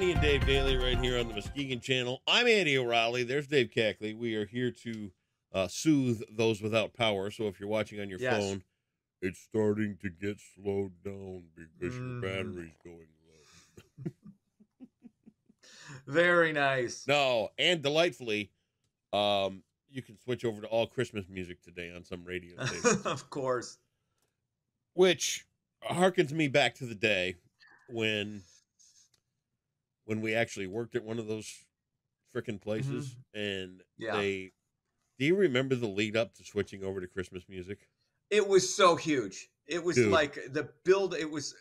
Andy and Dave Daily right here on the Muskegon Channel. I'm Andy O'Reilly. There's Dave Cackley. We are here to soothe those without power. So if you're watching on your phone, it's starting to get slowed down because your battery's going low. Very nice. No, and delightfully, you can switch over to all Christmas music today on some radio stations. Of course. Which harkens me back to the day when we actually worked at one of those frickin' places, and do you remember the lead up to switching over to Christmas music? It was so huge. It was like the build. It was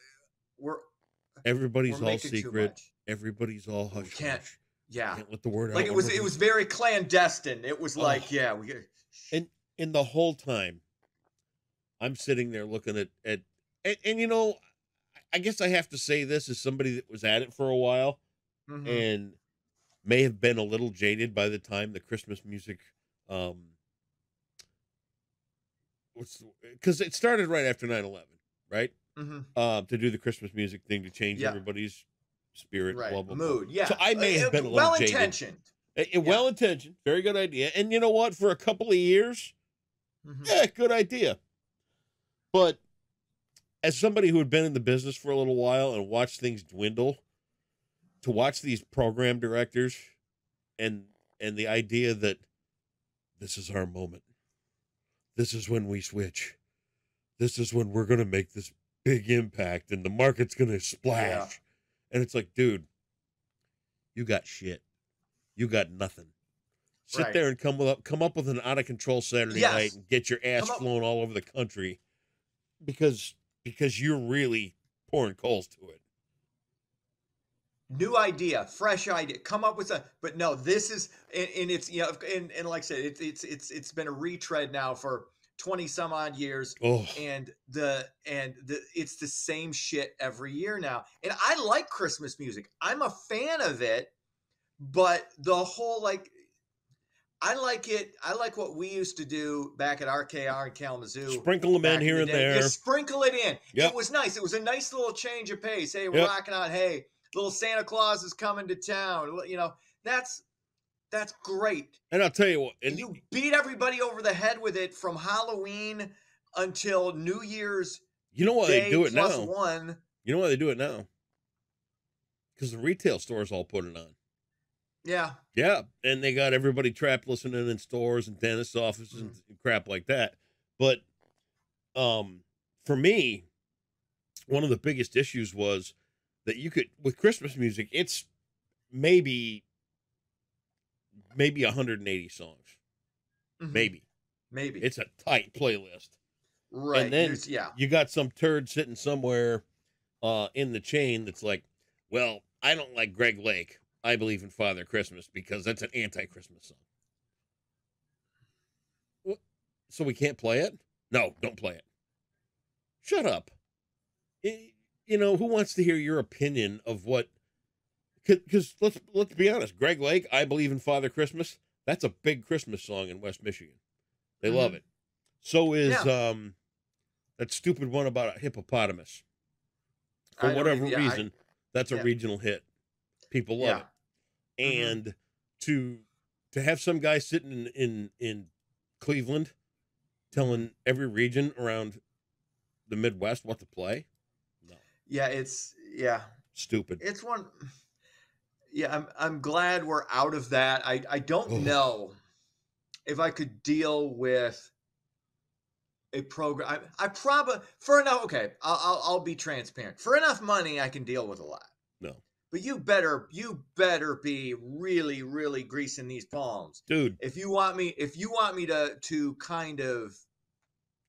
everybody's all secret. Everybody's all hush. Can't let the word out. Like it was very clandestine. It was like, and the whole time I'm sitting there looking at and you know, I guess I have to say this as somebody that was at it for a while and may have been a little jaded by the time the Christmas music, because it started right after 9/11, right? To do the Christmas music thing to change everybody's spirit, blah, blah, mood. Blah. So I may have been a little jaded. Well-intentioned. Very good idea. And you know what? For a couple of years, good idea. But as somebody who had been in the business for a little while and watched things dwindle, to watch these program directors and the idea that this is our moment. This is when we switch. This is when we're going to make this big impact and the market's going to splash. Yeah. And it's like, dude, you got shit. You got nothing. Sit there and come up with an out of control Saturday night and get your ass flown all over the country because you're really pouring coals to it. New idea, fresh idea. Come up with but no, this is, and it's, and like I said, it's been a retread now for 20 some odd years. And it's the same shit every year now. And I like Christmas music. I'm a fan of it, but the whole, I like it. I like what we used to do back at RKR in Kalamazoo. Sprinkle them in here and there. Just sprinkle it in. Yep. It was nice. It was a nice little change of pace. Hey, we're rocking out. Hey, little Santa Claus is coming to town. That's great. And I'll tell you what. And you beat everybody over the head with it from Halloween until New Year's. You know why they do it now? +1. You know why they do it now? Because the retail stores all put it on. Yeah. Yeah. And they got everybody trapped listening in stores and dentist offices and crap like that. But for me, one of the biggest issues was that you could, with Christmas music, it's maybe 180 songs. Maybe. It's a tight playlist. Right. And then you got some turd sitting somewhere in the chain that's like, well, I don't like Greg Lake. I believe in Father Christmas because that's an anti-Christmas song. What? So we can't play it? No, don't play it. Shut up. Who wants to hear your opinion of what? Because let's be honest. Greg Lake, I believe in Father Christmas. That's a big Christmas song in West Michigan. They love it. So is that stupid one about a hippopotamus. For whatever reason, that's a regional hit. People love it. And to have some guy sitting in Cleveland telling every region around the Midwest what to play. No. Yeah, it's stupid. It's one. Yeah, I'm glad we're out of that. I don't know if I could deal with a program. I probably I'll be transparent. For enough money, I can deal with a lot. No. But you better be really, really greasing these palms, dude. If you want me to kind of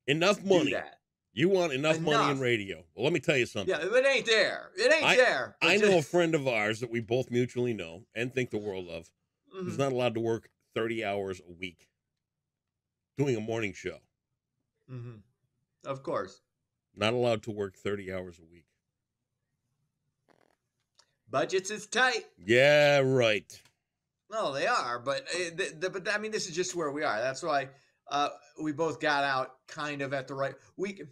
enough money. You want enough money in radio. Well, let me tell you something. Yeah, it ain't there. It ain't there. I know a friend of ours that we both mutually know and think the world of, who's not allowed to work 30 hours a week doing a morning show. Of course. Not allowed to work 30 hours a week. Budgets is tight. Yeah, right. No, they are, but I mean, this is just where we are. That's why we both got out kind of at the right week.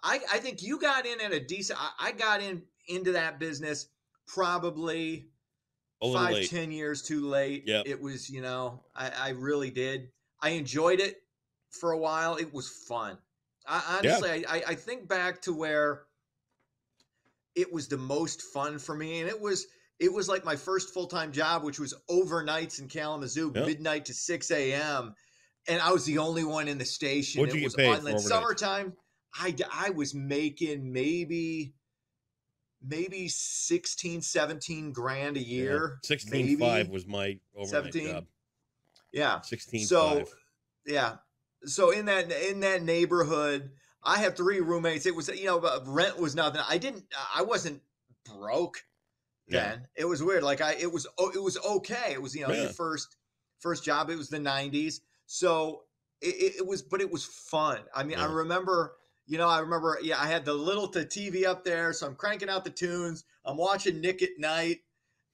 I think you got in at a decent. I got into that business probably 5-10 years too late. Yep. It was, I really did. I enjoyed it for a while. It was fun. Honestly, I think back to where it was the most fun for me, and it was like my first full-time job, which was overnights in Kalamazoo, midnight to 6 a.m. And I was the only one in the station. What'd you get paid for overnight? Summertime, I was making maybe 16, 17 grand a year. 16.5 was my overnight 17 job. Yeah. 16.5. So, yeah. So in that neighborhood, I had 3 roommates. It was, rent was nothing. I wasn't broke then. It was weird. Like it was okay. It was, your first job. It was the 90s. So it was fun. I mean, I remember, I had the little TV up there. So I'm cranking out the tunes. I'm watching Nick at Night,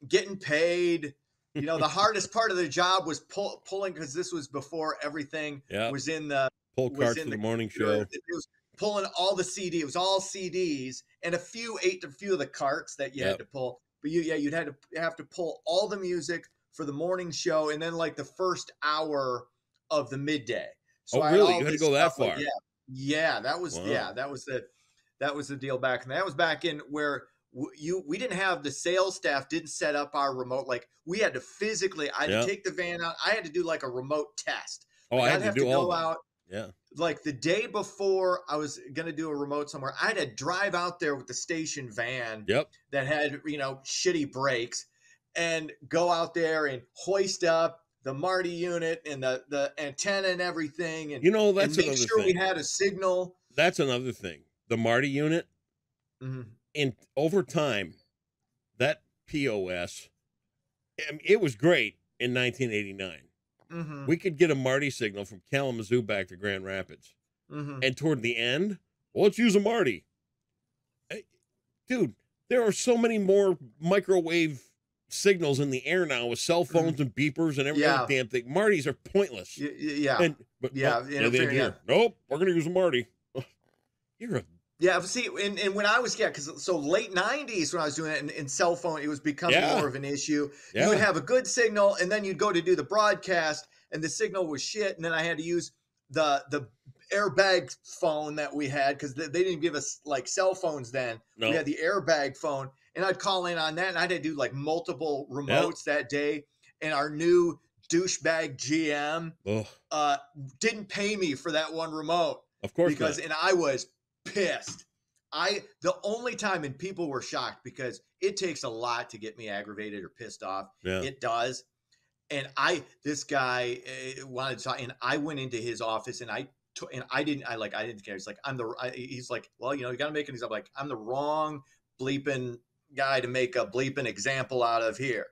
getting paid. The hardest part of the job was pulling, because this was before everything was in the pull carts for the morning show. It was pulling all the CD. It was all CDs and a few of the carts that you had to pull. But you'd have to pull all the music for the morning show, and then like the first hour of the midday. So really? You had to go that far? That was that was the deal back. And that was back in where we didn't have the sales staff didn't set up our remote. Like we had to physically, I had to take the van out. I had to do like a remote test. I had to do all that. Out. Yeah. Like the day before I was going to do a remote somewhere, I had to drive out there with the station van that had, shitty brakes, and go out there and hoist up the Marty unit and the antenna and everything. And, that's and make another sure thing. we had a signal. That's another thing. The Marty unit, and over time, that POS, it was great in 1989. We could get a Marty signal from Kalamazoo back to Grand Rapids. And toward the end, let's use a Marty. Dude, there are so many more microwave signals in the air now with cell phones and beepers and every other damn thing. Martys are pointless. Nope, we're going to use a Marty. You're a see, and when I was, so late 90s when I was doing it, and cell phone, it was becoming more of an issue. You would have a good signal, and then you'd go to do the broadcast, and the signal was shit, and then I had to use the airbag phone that we had, because they didn't give us, like, cell phones then. No. We had the airbag phone, and I'd call in on that, and I had to do, like, multiple remotes that day, and our new douchebag GM didn't pay me for that one remote. Of course not. And I was pissed. The only time, and people were shocked, because it takes a lot to get me aggravated or pissed off. It does. And this guy wanted to talk, and I went into his office, and I didn't care. He's like, he's like, well, you got to make it. He's like, I'm the wrong bleeping guy to make a bleeping example out of here.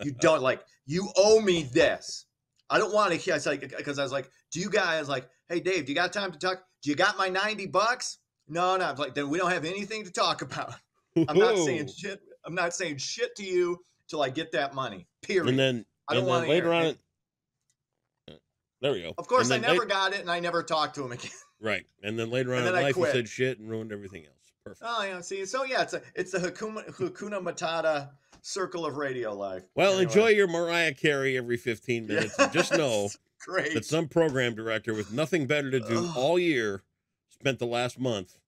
You don't you owe me this. I don't want to. Because I was like, I was like, hey Dave, do you got time to talk? Do you got my $90? No. I was like, then we don't have anything to talk about. I'm not saying shit. I'm not saying shit to you till I get that money. Period. And then later on, there we go. Of course, I never got it, and I never talked to him again. Right. And then later on in life, he said shit and ruined everything else. Perfect. Oh yeah. See, so yeah, it's the Hakuna Matata circle of radio life. Well, anyway. Enjoy your Mariah Carey every 15 minutes. And just know that some program director with nothing better to do all year spent the last month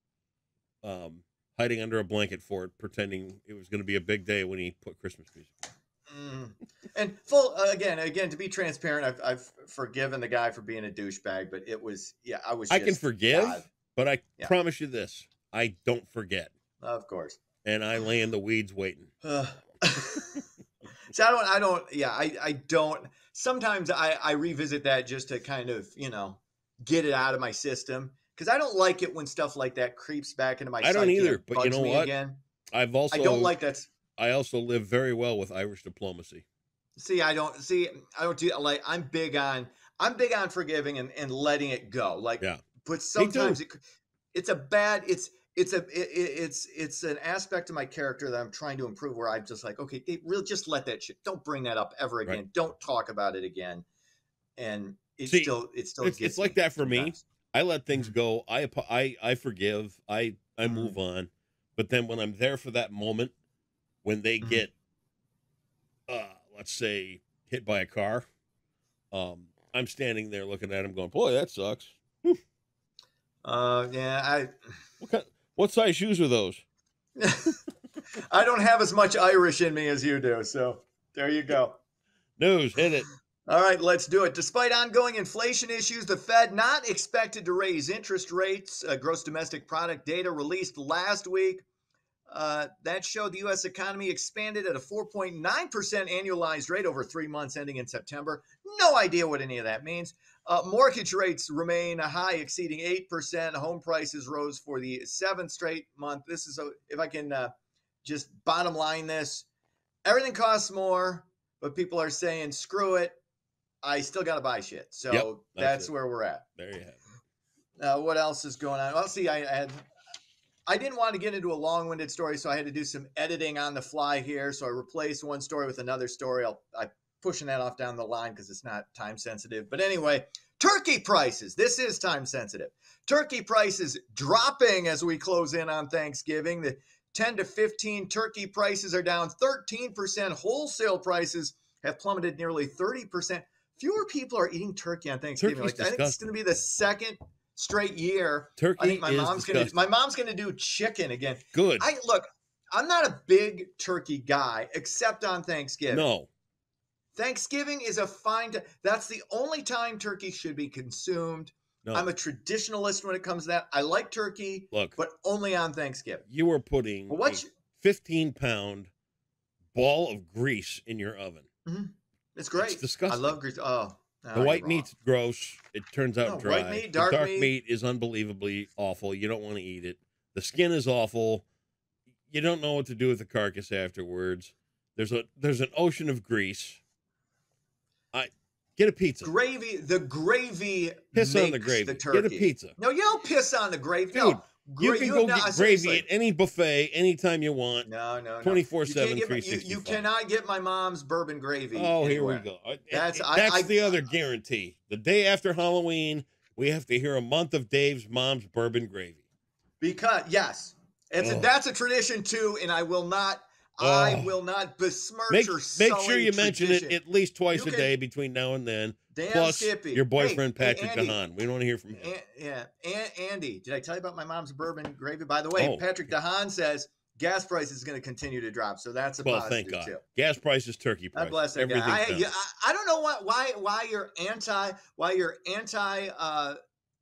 hiding under a blanket for it, pretending it was going to be a big day when he put Christmas music. And again, to be transparent, I've forgiven the guy for being a douchebag, but it was, I can forgive, but I promise you this, I don't forget. Of course. And I lay in the weeds waiting. So I don't, sometimes I revisit that just to kind of, get it out of my system. Cause I don't like it when stuff like that creeps back into my psyche. I don't either, but you know what? Again. I don't like that. I also live very well with Irish diplomacy. I don't do, like, I'm big on forgiving and letting it go. But sometimes it's an aspect of my character that I'm trying to improve, where I'm just like, okay, really just let that shit. Don't bring that up ever again. Right. Don't talk about it again. And it's like that for me. I let things go. I forgive. I move on. But then when I'm there for that moment, when they get let's say, hit by a car, I'm standing there looking at him going, boy, that sucks. Yeah, what size shoes are those? I don't have as much Irish in me as you do, so there you go. News, hit it. All right, let's do it. Despite ongoing inflation issues, the Fed not expected to raise interest rates. Gross domestic product data released last week. That showed the U.S. economy expanded at a 4.9% annualized rate over 3 months ending in September. No idea what any of that means. Mortgage rates remain high, exceeding 8%. Home prices rose for the 7th straight month. This is, if I can just bottom line this, everything costs more, but people are saying, screw it. I still got to buy shit. So yep, that's where we're at. There you have it. What else is going on? Well, see, I didn't want to get into a long-winded story, so I had to do some editing on the fly here. So I replaced one story with another story. I'm pushing that off down the line because it's not time sensitive. But anyway, turkey prices. This is time sensitive. Turkey prices dropping as we close in on Thanksgiving. The 10 to 15 turkey prices are down 13%. Wholesale prices have plummeted nearly 30%. Fewer people are eating turkey on Thanksgiving. I think it's going to be the second straight year. Turkey I think my mom's gonna do chicken again. Good. I'm not a big turkey guy, except on Thanksgiving. No. Thanksgiving is a fine time. That's the only time turkey should be consumed. No. I'm a traditionalist when it comes to that. I like turkey, but only on Thanksgiving. You are putting a 15-pound ball of grease in your oven. Mm-hmm. It's great. It's disgusting. I love grease. Oh. The white meat's gross. It turns out dry. White meat, dark meat is unbelievably awful. You don't want to eat it. The skin is awful. You don't know what to do with the carcass afterwards. There's an ocean of grease. Get a pizza. The gravy piss makes on the gravy. The turkey. Get a pizza. No, you don't piss on the gravy. Dude, no. You can go get gravy at any buffet anytime you want. No. 24/7, 365. You cannot get my mom's bourbon gravy. Oh, anywhere. Here we go. That's the other guarantee. The day after Halloween, we have to hear a month of Dave's mom's bourbon gravy. Because yes, that's a tradition too, and I will not besmirch or sully Make sure you tradition. mention it at least twice a day between now and then. Damn Plus Skippy. Your boyfriend, Patrick Andy, DeHaan. We don't want to hear from him. Andy, did I tell you about my mom's bourbon gravy? By the way, Patrick DeHaan says gas price is going to continue to drop, so that's a positive thank God. too. Gas prices, turkey price. God bless that guy. I don't know why you're anti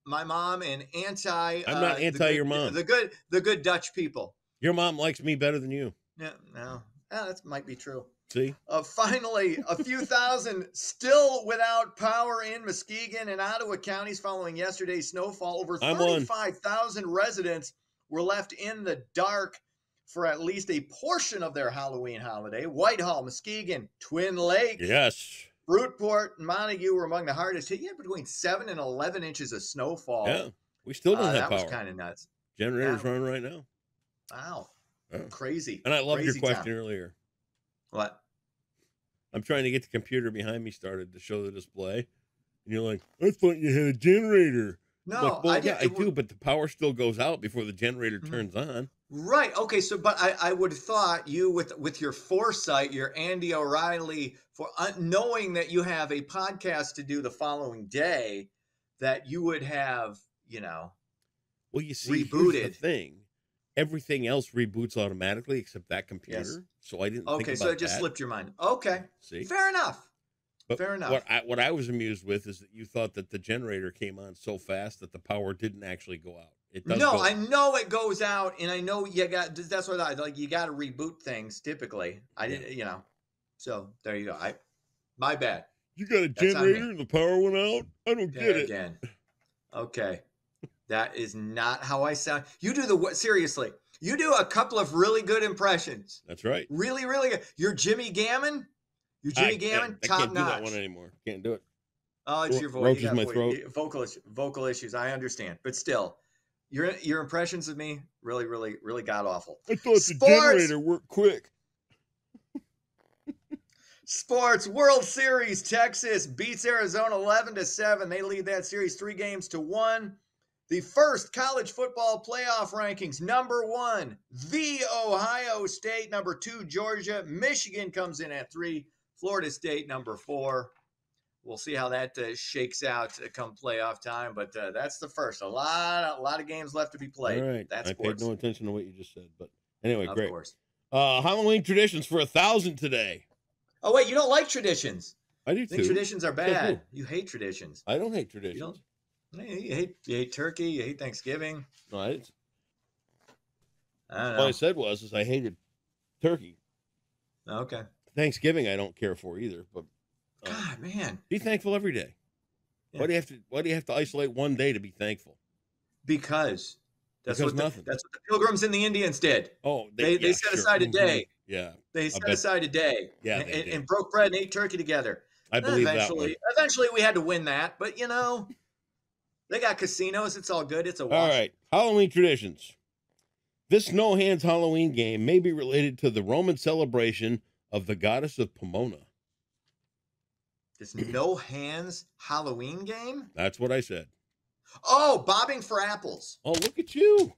my mom and anti. I'm not anti your mom. The good Dutch people. Your mom likes me better than you. Yeah, no, that might be true. See? Finally, a few thousand still without power in Muskegon and Ottawa counties following yesterday's snowfall. Over 35,000 residents were left in the dark for at least a portion of their Halloween holiday. Whitehall, Muskegon, Twin Lakes, yes, Fruitport, and Montague were among the hardest hit. You had between 7 and 11 inches of snowfall. Yeah, we still don't have power. That was kind of nuts. Generators running right now. Wow. Oh. Crazy. And I loved your question earlier. What? I'm trying to get the computer behind me started to show the display. And you're like, I thought you had a generator. No, I do, but the power still goes out before the generator turns on. Right. Okay. So, but I would have thought you, with your foresight, your Andy O'Reilly, for knowing that you have a podcast to do the following day, that you would have, well, you see, rebooted. Here's the thing. Everything else reboots automatically except that computer. Yes. So I didn't think about that. Okay, so it just slipped your mind. Okay. See? Fair enough. But fair enough. What I was amused with is that you thought that the generator came on so fast that the power didn't actually go out. It does. No, I know it goes out, and I know that's what you got to reboot things typically. I didn't, So there you go. My bad. You got a generator and the power went out? I don't get it. Again. Okay. That is not how I sound. Seriously. You do a couple of really good impressions. That's right. Really, really good. You're Jimmy Gammon. Top notch. I can't do that one anymore. Can't do it. Oh, it's your voice. Roaches my throat. Vocal issues. I understand, but still, your impressions of me really, really, really god awful. I thought the generator worked quick. Sports World Series. Texas beats Arizona 11-7. They lead that series 3-1. The first college football playoff rankings, number 1, the Ohio State, number 2, Georgia. Michigan comes in at 3, Florida State, number 4. We'll see how that shakes out come playoff time, but that's the first. A lot of games left to be played. All right. That's I paid no attention to what you just said, but anyway, of great. Course. Halloween traditions for 1,000 today. Oh wait, you don't like traditions? I do I think too. traditions are bad. You hate traditions. I don't hate traditions. You hate turkey. You hate Thanksgiving. No, I don't know. All I said is I hated turkey. Okay. Thanksgiving I don't care for either, but God, man, be thankful every day. Yeah. Why do you have to isolate one day to be thankful? Because nothing. That's what the Pilgrims and the Indians did. Oh, they set aside a day. Yeah, they set aside a day. Yeah, and broke bread and ate turkey together. I believe Eventually, we had to win that, but they got casinos. It's all good. It's a wash. All right, Halloween traditions. This No Hands Halloween game may be related to the Roman celebration of the goddess of Pomona. This No Hands Halloween game? That's what I said. Oh, bobbing for apples. Oh, look at you.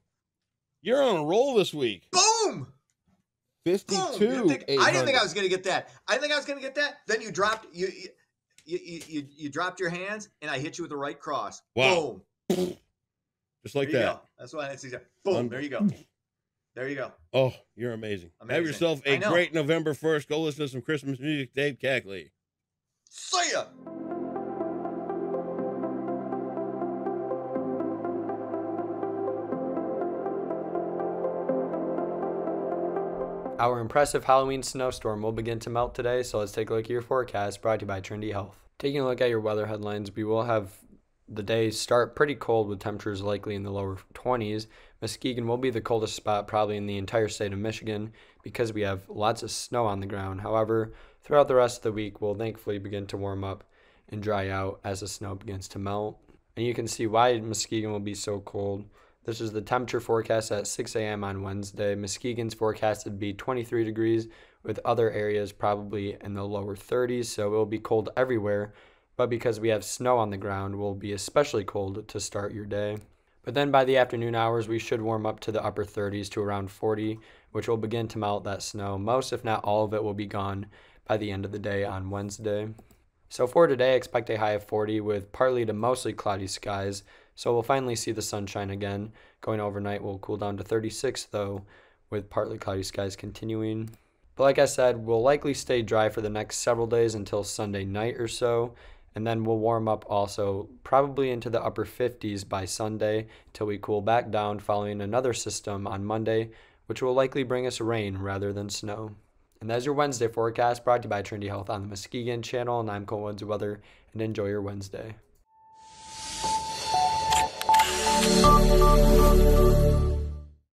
You're on a roll this week. Boom! 52. I didn't think I was going to get that. Then you dropped you dropped your hands, and I hit you with the right cross. Wow. Boom. Just like that. Go. That's why I said. Boom. There you go. There you go. Oh, you're amazing. Have yourself a great November 1st. Go listen to some Christmas music. Dave Cackley. See ya. Our impressive Halloween snowstorm will begin to melt today, so let's take a look at your forecast, brought to you by Trinity Health. Taking a look at your weather headlines, we will have the day start pretty cold with temperatures likely in the lower 20s. Muskegon will be the coldest spot probably in the entire state of Michigan because we have lots of snow on the ground. However, throughout the rest of the week, we'll thankfully begin to warm up and dry out as the snow begins to melt. And you can see why Muskegon will be so cold. This is the temperature forecast at 6 a.m. on Wednesday. Muskegon's forecasted to be 23 degrees, with other areas probably in the lower 30s, so it will be cold everywhere. But because we have snow on the ground, will be especially cold to start your day. But then by the afternoon hours, we should warm up to the upper 30s to around 40, which will begin to melt that snow. Most, if not all of it, will be gone by the end of the day on Wednesday. So for today, expect a high of 40 with partly to mostly cloudy skies. So we'll finally see the sunshine again. Going overnight will cool down to 36 though, with partly cloudy skies continuing. But like I said, we'll likely stay dry for the next several days until Sunday night or so. And then we'll warm up also probably into the upper 50s by Sunday till we cool back down following another system on Monday, which will likely bring us rain rather than snow. And that's your Wednesday forecast, brought to you by Trinity Health on the Muskegon channel. And I'm Cole Woods Weather, and enjoy your Wednesday.